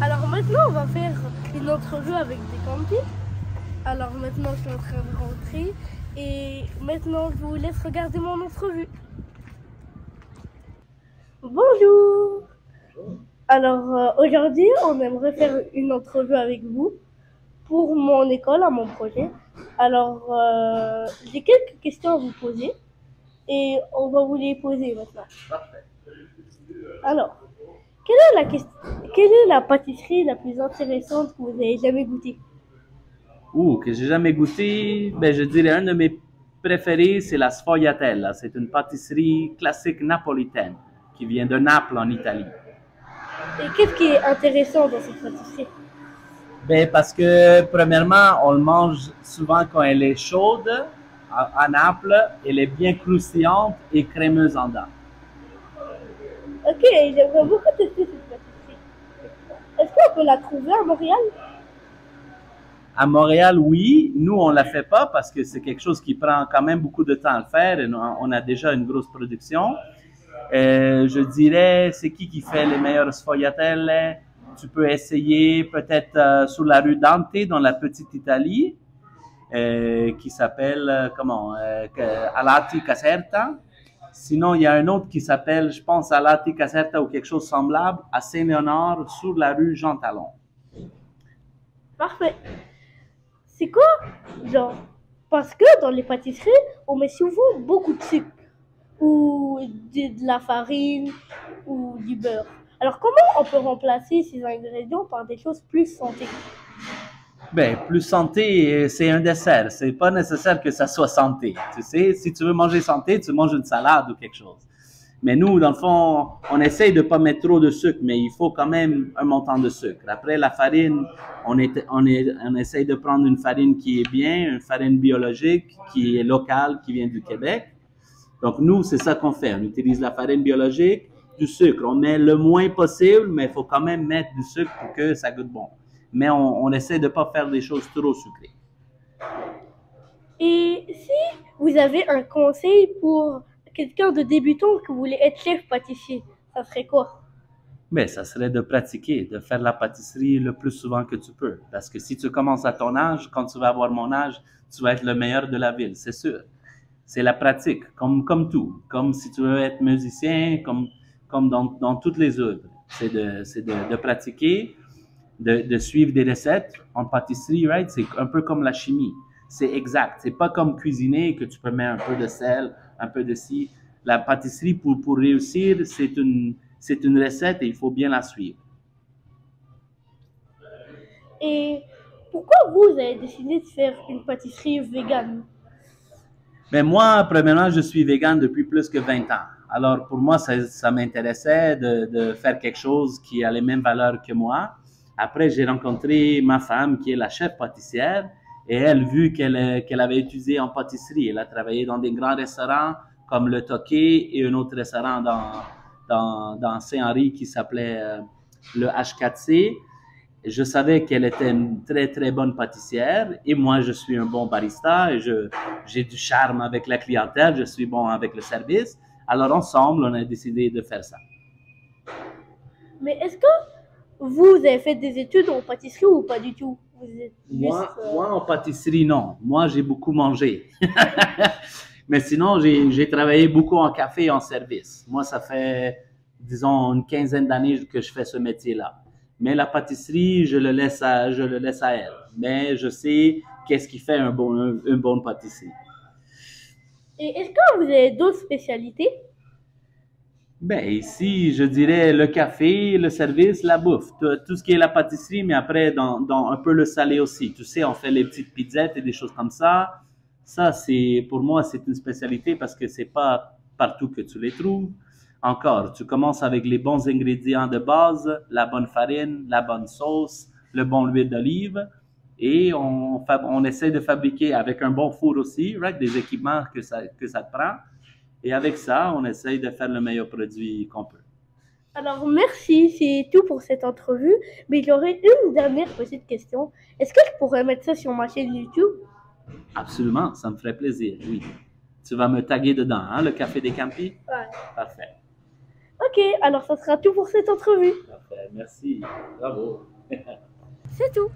Alors maintenant, on va faire une entrevue avec des campis. Alors maintenant, je suis en train de rentrer et maintenant, je vous laisse regarder mon entrevue. Bonjour. Alors aujourd'hui, on aimerait faire une entrevue avec vous pour mon école, à mon projet. Alors, j'ai quelques questions à vous poser et on va vous les poser maintenant. Parfait. Alors, quelle est la pâtisserie la plus intéressante que vous avez jamais goûtée? Que j'ai jamais goûté, ben je dirais un de mes préférés, c'est la sfogliatella. C'est une pâtisserie classique napolitaine qui vient de Naples en Italie. Et qu'est-ce qui est intéressant dans cette pâtisserie? Ben parce que premièrement, on le mange souvent quand elle est chaude à Naples. Elle est bien croustillante et crémeuse en dedans. Ok, j'aimerais beaucoup tester cette pâtisserie. Est-ce qu'on peut la trouver à Montréal? À Montréal, oui. Nous, on la fait pas parce que c'est quelque chose qui prend quand même beaucoup de temps à le faire. Et on a déjà une grosse production. Je dirais, c'est qui fait les meilleures sfogliatelle? Tu peux essayer peut-être sur la rue Dante, dans la petite Italie, qui s'appelle, Alati Caserta. Sinon, il y a un autre qui s'appelle, je pense, Alati Caserta ou quelque chose semblable, à Saint-Léonard, sur la rue Jean Talon. Parfait. C'est quoi? Genre, parce que dans les pâtisseries, on met souvent beaucoup de sucre ou de la farine ou du beurre. Alors comment on peut remplacer ces ingrédients par des choses plus santé? Ben, plus santé, c'est un dessert. C'est pas nécessaire que ça soit santé. Tu sais, si tu veux manger santé, tu manges une salade ou quelque chose. Mais nous, dans le fond, on essaye de pas mettre trop de sucre, mais il faut quand même un montant de sucre. Après, la farine, on essaye de prendre une farine qui est bien, une farine biologique, qui est locale, qui vient du Québec. Donc, nous, c'est ça qu'on fait. On utilise la farine biologique, du sucre. On met le moins possible, mais il faut quand même mettre du sucre pour que ça goûte bon. Mais on essaie de pas faire des choses trop sucrées. Et si vous avez un conseil pour quelqu'un de débutant qui voulait être chef pâtissier, ça serait quoi? Mais ça serait de pratiquer, de faire la pâtisserie le plus souvent que tu peux. Parce que si tu commences à ton âge, quand tu vas avoir mon âge, tu vas être le meilleur de la ville, c'est sûr. C'est la pratique, comme tout. Comme si tu veux être musicien, comme dans toutes les œuvres. C'est de pratiquer, de suivre des recettes. En pâtisserie, right? C'est un peu comme la chimie. C'est exact. C'est pas comme cuisiner que tu peux mettre un peu de sel, un peu de ci. La pâtisserie, pour réussir, c'est une recette et il faut bien la suivre. Et pourquoi vous avez décidé de faire une pâtisserie végane? Mais moi, premièrement, je suis vegan depuis plus que 20 ans. Alors, pour moi, ça m'intéressait de faire quelque chose qui a les mêmes valeurs que moi. Après, j'ai rencontré ma femme, qui est la chef pâtissière, et elle, vu qu'elle avait étudié en pâtisserie, elle a travaillé dans des grands restaurants comme le Toqué et un autre restaurant dans Saint-Henri qui s'appelait le H4C. Je savais qu'elle était une très, très bonne pâtissière et moi, je suis un bon barista et j'ai du charme avec la clientèle, je suis bon avec le service. Alors, ensemble, on a décidé de faire ça. Mais est-ce que vous avez fait des études en pâtisserie ou pas du tout? Vous êtes juste... Moi, en pâtisserie, non. Moi, j'ai beaucoup mangé. Mais sinon, j'ai travaillé beaucoup en café et en service. Moi, ça fait, disons, une quinzaine d'années que je fais ce métier-là. Mais la pâtisserie, je le laisse à elle. Mais je sais qu'est-ce qui fait une bonne pâtisserie. Et est-ce que vous avez d'autres spécialités? Ben, ici, je dirais le café, le service, la bouffe. Tout ce qui est la pâtisserie, mais après, dans un peu le salé aussi. Tu sais, on fait les petites pizzettes et des choses comme ça. Ça, pour moi, c'est une spécialité parce que c'est pas partout que tu les trouves. Encore, tu commences avec les bons ingrédients de base, la bonne farine, la bonne sauce, le bon huile d'olive. Et on essaie de fabriquer avec un bon four aussi, right, des équipements que ça te prend. Et avec ça, on essaye de faire le meilleur produit qu'on peut. Alors merci, c'est tout pour cette entrevue. Mais j'aurais une dernière petite question. Est-ce que je pourrais mettre ça sur ma chaîne YouTube? Absolument, ça me ferait plaisir, oui. Tu vas me taguer dedans, hein, le Café des Campis? Ouais. Parfait. Ok, alors ça sera tout pour cette entrevue. Parfait, merci. Bravo. C'est tout.